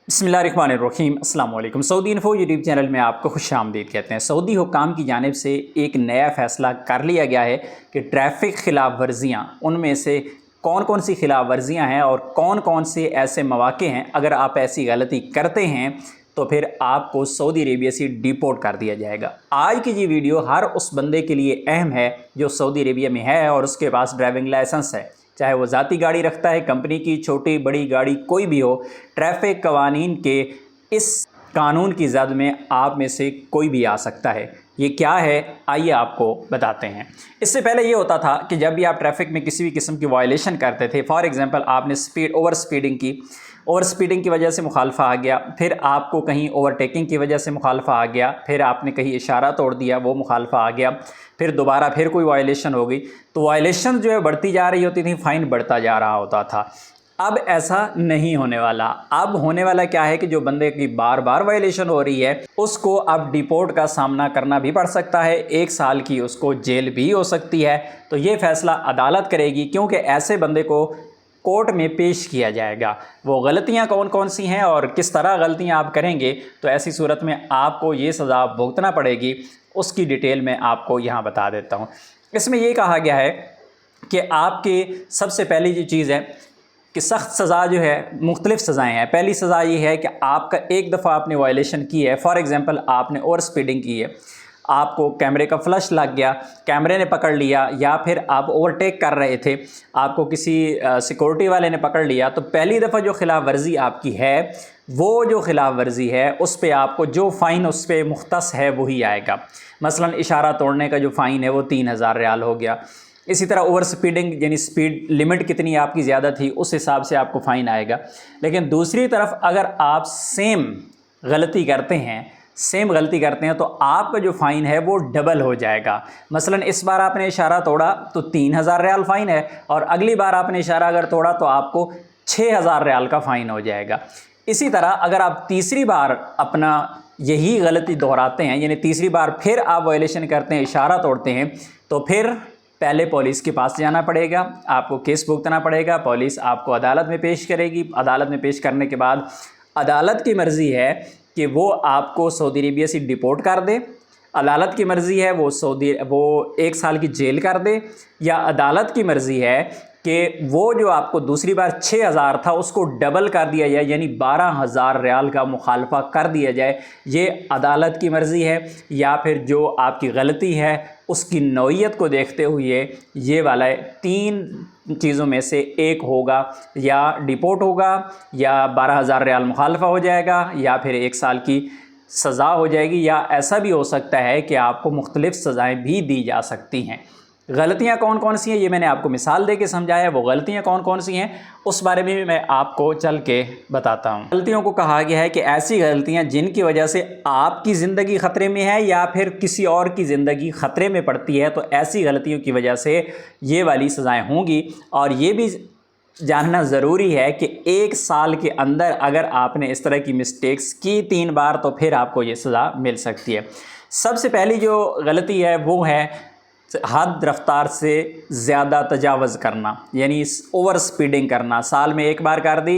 बिस्मिल्लाहिर्रहमानिर्रहीम अस्सलाम वालेकुम। सऊदी इन्फो यूट्यूब चैनल में आपको खुश आमदीद कहते हैं। सऊदी हुक्काम की जानिब से एक नया फ़ैसला कर लिया गया है कि ट्रैफ़िक ख़िलाफ़ वर्जियाँ उनमें से कौन कौन सी ख़िलाफ़ वर्जियाँ हैं और कौन कौन से ऐसे मौक़े हैं, अगर आप ऐसी गलती करते हैं तो फिर आपको सऊदी अरेबिया से डिपोर्ट कर दिया जाएगा। आज की ये वीडियो हर उस बंदे के लिए अहम है जो सऊदी अरेबिया में है और उसके पास ड्राइविंग लाइसेंस है, चाहे वो ज़ाती गाड़ी रखता है, कंपनी की छोटी बड़ी गाड़ी कोई भी हो। ट्रैफ़िक कवानीन के इस कानून की ज़द में आप में से कोई भी आ सकता है। ये क्या है, आइए आपको बताते हैं। इससे पहले ये होता था कि जब भी आप ट्रैफ़िक में किसी भी किस्म की वायलेशन करते थे, फॉर एग्ज़ाम्पल आपने ओवर स्पीडिंग की वजह से मुखालफा आ गया, फिर आपको कहीं ओवरटेकिंग की वजह से मुखालफा आ गया, फिर आपने कहीं इशारा तोड़ दिया, वो मुखालफा आ गया, फिर दोबारा फिर कोई वायलेशन हो गई, तो वायलेशन जो है बढ़ती जा रही होती थी, फ़ाइन बढ़ता जा रहा होता था। अब ऐसा नहीं होने वाला। अब होने वाला क्या है कि जो बंदे की बार बार वायलेशन हो रही है उसको अब डिपोर्ट का सामना करना भी पड़ सकता है, 1 साल की उसको जेल भी हो सकती है। तो ये फ़ैसला अदालत करेगी, क्योंकि ऐसे बंदे को कोर्ट में पेश किया जाएगा। वो गलतियां कौन कौन सी हैं और किस तरह गलतियां आप करेंगे तो ऐसी सूरत में आपको ये सज़ा भुगतना पड़ेगी, उसकी डिटेल में आपको यहाँ बता देता हूँ। इसमें ये कहा गया है कि आपके सबसे पहली जो चीज़ है कि सख्त सज़ा जो है, मुख्तलिफ़ सज़ाएँ हैं। पहली सज़ा ये है कि आपका एक दफ़ा आपने वायलेशन की है, फॉर एग्ज़ाम्पल आपने ओवर स्पीडिंग की है, आपको कैमरे का फ्लश लग गया, कैमरे ने पकड़ लिया, या फिर आप ओवरटेक कर रहे थे, आपको किसी सिक्योरिटी वाले ने पकड़ लिया, तो पहली दफ़ा जो खिलाफ़ वर्जी आपकी है, वो जो खिलाफ़ वर्जी है उस पे आपको जो फ़ाइन उस पर मुख्तस है वही आएगा। मसलन इशारा तोड़ने का जो फ़ाइन है वो 3000 रियाल हो गया। इसी तरह ओवर स्पीडिंग यानी स्पीड लिमिट कितनी आपकी ज़्यादा थी उस हिसाब से आपको फ़ाइन आएगा। लेकिन दूसरी तरफ अगर आप सेम गलती करते हैं तो आपका जो फ़ाइन है वो डबल हो जाएगा। मसलन इस बार आपने इशारा तोड़ा तो 3000 रियाल फ़ाइन है, और अगली बार आपने इशारा अगर तोड़ा तो आपको 6000 रियाल का फ़ाइन हो जाएगा। इसी तरह अगर आप तीसरी बार अपना यही गलती दोहराते हैं, यानी तीसरी बार फिर आप वायलेशन करते हैं, इशारा तोड़ते हैं, तो फिर पहले पुलिस के पास जाना पड़ेगा, आपको केस भुगतना पड़ेगा, पुलिस आपको अदालत में पेश करेगी। अदालत में पेश करने के बाद अदालत की मर्ज़ी है कि वो आपको सऊदी अरेबिया से डिपोर्ट कर दे, अदालत की मर्ज़ी है वो 1 साल की जेल कर दे, या अदालत की मर्ज़ी है कि वो जो आपको दूसरी बार 6000 था उसको डबल कर दिया जाए, यानी 12000 रियाल का मुखालफा कर दिया जाए। ये अदालत की मर्ज़ी है, या फिर जो आपकी गलती है उसकी नौइयत को देखते हुए ये वाला 3 चीज़ों में से एक होगा, या डिपोर्ट होगा, या 12000 रियाल मुखालफा हो जाएगा, या फिर 1 साल की सज़ा हो जाएगी, या ऐसा भी हो सकता है कि आपको मुख्तलिफ़ सज़ाएँ भी दी जा सकती हैं। गलतियाँ कौन कौन सी हैं ये मैंने आपको मिसाल दे के समझाया, वो गलतियाँ कौन कौन सी हैं उस बारे में भी मैं आपको चल के बताता हूँ। गलतियों को कहा गया है कि ऐसी गलतियाँ जिनकी वजह से आपकी ज़िंदगी ख़तरे में है या फिर किसी और की ज़िंदगी ख़तरे में पड़ती है, तो ऐसी गलतियों की वजह से ये वाली सज़ाएँ होंगी। और ये भी जानना ज़रूरी है कि 1 साल के अंदर अगर आपने इस तरह की मिस्टेक्स की 3 बार तो फिर आपको ये सज़ा मिल सकती है। सबसे पहली जो गलती है वो है हद रफ्तार से ज़्यादा तजावज़ करना, यानी ओवर स्पीडिंग करना। साल में 1 बार कर दी,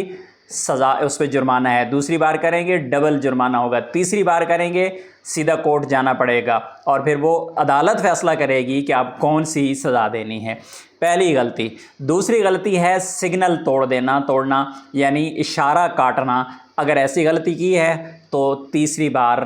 सज़ा उस पर जुर्माना है, दूसरी बार करेंगे डबल जुर्माना होगा, तीसरी बार करेंगे सीधा कोर्ट जाना पड़ेगा, और फिर वो अदालत फ़ैसला करेगी कि आप कौन सी सज़ा देनी है। पहली गलती। दूसरी गलती है सिग्नल तोड़ना, यानी इशारा काटना। अगर ऐसी गलती की है तो तीसरी बार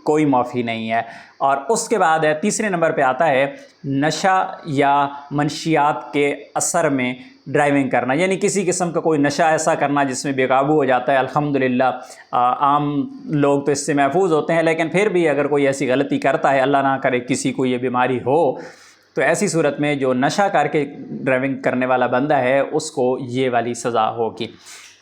कोई माफ़ी नहीं है। और उसके बाद है, तीसरे नंबर पे आता है नशा या मनशियात के असर में ड्राइविंग करना, यानी किसी किस्म का कोई नशा ऐसा करना जिसमें बेकाबू हो जाता है। अल्हम्दुलिल्लाह आम लोग तो इससे महफूज होते हैं, लेकिन फिर भी अगर कोई ऐसी गलती करता है, अल्लाह ना करे किसी को ये बीमारी हो, तो ऐसी सूरत में जो नशा करके ड्राइविंग करने वाला बंदा है उसको ये वाली सज़ा होगी।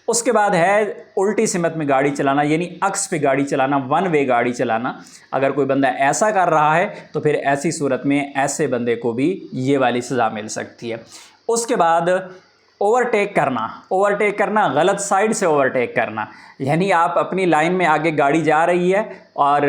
उसके बाद है उल्टी सिमत में गाड़ी चलाना, यानी अक्स पे गाड़ी चलाना, 1 वे गाड़ी चलाना। अगर कोई बंदा ऐसा कर रहा है तो फिर ऐसी सूरत में ऐसे बंदे को भी ये वाली सज़ा मिल सकती है। उसके बाद ओवरटेक करना गलत साइड से ओवरटेक करना, यानी आप अपनी लाइन में आगे गाड़ी जा रही है और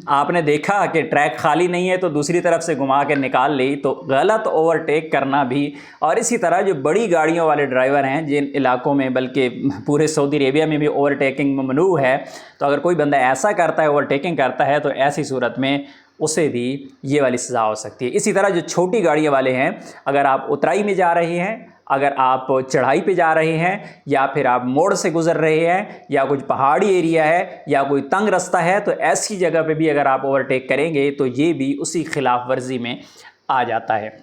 आपने देखा कि ट्रैक खाली नहीं है तो दूसरी तरफ से घुमा के निकाल ली, तो गलत ओवरटेक करना भी। और इसी तरह जो बड़ी गाड़ियों वाले ड्राइवर हैं जिन इलाकों में, बल्कि पूरे सऊदी अरेबिया में भी ओवरटेकिंग ममनू है, तो अगर कोई बंदा ऐसा करता है, ओवरटेकिंग करता है, तो ऐसी सूरत में उसे भी ये वाली सज़ा हो सकती है। इसी तरह जो छोटी गाड़ियों वाले हैं, अगर आप उतराई में जा रहे हैं, अगर आप चढ़ाई पे जा रहे हैं, या फिर आप मोड़ से गुज़र रहे हैं, या कुछ पहाड़ी एरिया है, या कोई तंग रास्ता है, तो ऐसी जगह पे भी अगर आप ओवरटेक करेंगे तो ये भी उसी खिलाफ वर्जी में आ जाता है।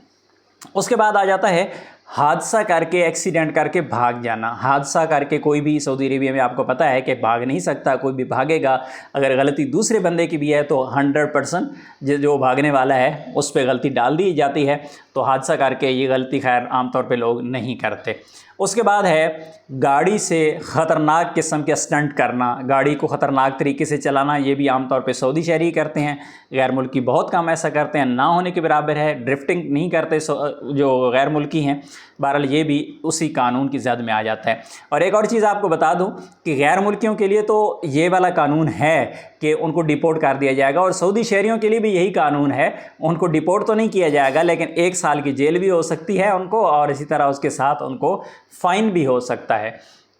उसके बाद आ जाता है हादसा करके, एक्सीडेंट करके भाग जाना। हादसा करके कोई भी सऊदी अरेबिया में आपको पता है कि भाग नहीं सकता, कोई भी भागेगा अगर गलती दूसरे बंदे की भी है तो 100% जो भागने वाला है उस पर गलती डाल दी जाती है। तो हादसा करके ये गलती खैर आमतौर पे लोग नहीं करते। उसके बाद है गाड़ी से ख़तरनाक किस्म के स्टंट करना, गाड़ी को ख़तरनाक तरीके से चलाना। ये भी आमतौर पे सऊदी शहरी करते हैं, गैर मुल्की बहुत कम ऐसा करते हैं, ना होने के बराबर है। ड्रिफ्टिंग नहीं करते जो गैर मुल्की हैं। बहरहाल ये भी उसी कानून की ज़द में आ जाता है। और एक और चीज़ आपको बता दूं कि गैर मुल्कियों के लिए तो ये वाला कानून है कि उनको डिपोर्ट कर दिया जाएगा, और सऊदी शहरियों के लिए भी यही कानून है। उनको डिपोर्ट तो नहीं किया जाएगा, लेकिन 1 साल की जेल भी हो सकती है उनको, और इसी तरह उसके साथ उनको फ़ाइन भी हो सकता है।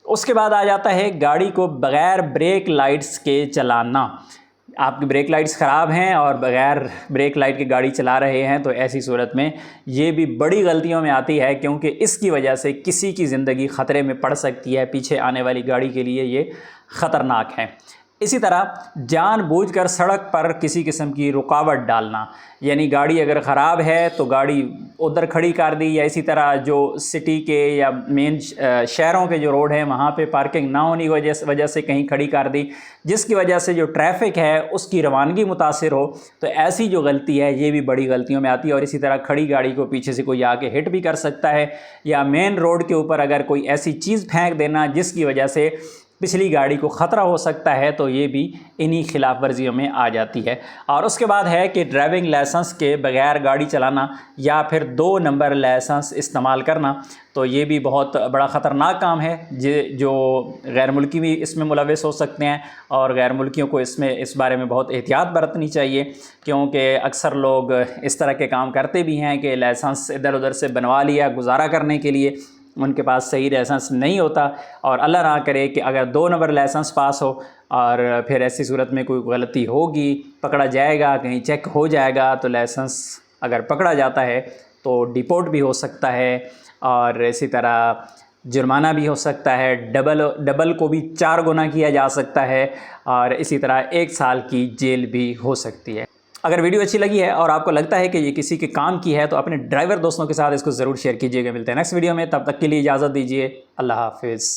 उसके बाद आ जाता है गाड़ी को बग़ैर ब्रेक लाइट्स के चलाना। आपकी ब्रेक लाइट्स ख़राब हैं और बग़ैर ब्रेक लाइट की गाड़ी चला रहे हैं, तो ऐसी सूरत में ये भी बड़ी गलतियों में आती है, क्योंकि इसकी वजह से किसी की ज़िंदगी ख़तरे में पड़ सकती है। पीछे आने वाली गाड़ी के लिए ये ख़तरनाक है। इसी तरह जानबूझकर सड़क पर किसी किस्म की रुकावट डालना, यानी गाड़ी अगर ख़राब है तो गाड़ी उधर खड़ी कर दी, या इसी तरह जो सिटी के या मेन शहरों के जो रोड हैं वहाँ पे पार्किंग ना होने की वजह से कहीं खड़ी कर दी, जिसकी वजह से जो ट्रैफिक है उसकी रवानगी मुतासिर हो। तो ऐसी जो गलती है ये भी बड़ी गलतियों में आती है। और इसी तरह खड़ी गाड़ी को पीछे से कोई आके हिट भी कर सकता है, या मेन रोड के ऊपर अगर कोई ऐसी चीज़ फेंक देना जिसकी वजह से पिछली गाड़ी को ख़तरा हो सकता है, तो ये भी इन्हीं खिलाफ वर्जियों में आ जाती है। और उसके बाद है कि ड्राइविंग लाइसेंस के बगैर गाड़ी चलाना, या फिर 2 नंबर लाइसेंस इस्तेमाल करना। तो ये भी बहुत बड़ा ख़तरनाक काम है, जो गैर मुल्की भी इसमें मुलविस हो सकते हैं, और गैर मुल्कियों को इस बारे में बहुत एहतियात बरतनी चाहिए, क्योंकि अक्सर लोग इस तरह के काम करते भी हैं कि लाइसेंस इधर उधर से बनवा लिया गुजारा करने के लिए, उनके पास सही लाइसेंस नहीं होता। और अल्लाह ना करे कि अगर 2 नंबर लाइसेंस पास हो और फिर ऐसी सूरत में कोई गलती होगी, पकड़ा जाएगा, कहीं चेक हो जाएगा, तो लाइसेंस अगर पकड़ा जाता है तो डिपोर्ट भी हो सकता है, और इसी तरह जुर्माना भी हो सकता है। डबल को भी 4 गुना किया जा सकता है, और इसी तरह 1 साल की जेल भी हो सकती है। अगर वीडियो अच्छी लगी है और आपको लगता है कि ये किसी के काम की है, तो अपने ड्राइवर दोस्तों के साथ इसको ज़रूर शेयर कीजिएगा। मिलते हैं नेक्स्ट वीडियो में, तब तक के लिए इजाज़त दीजिए। अल्लाह हाफिज़।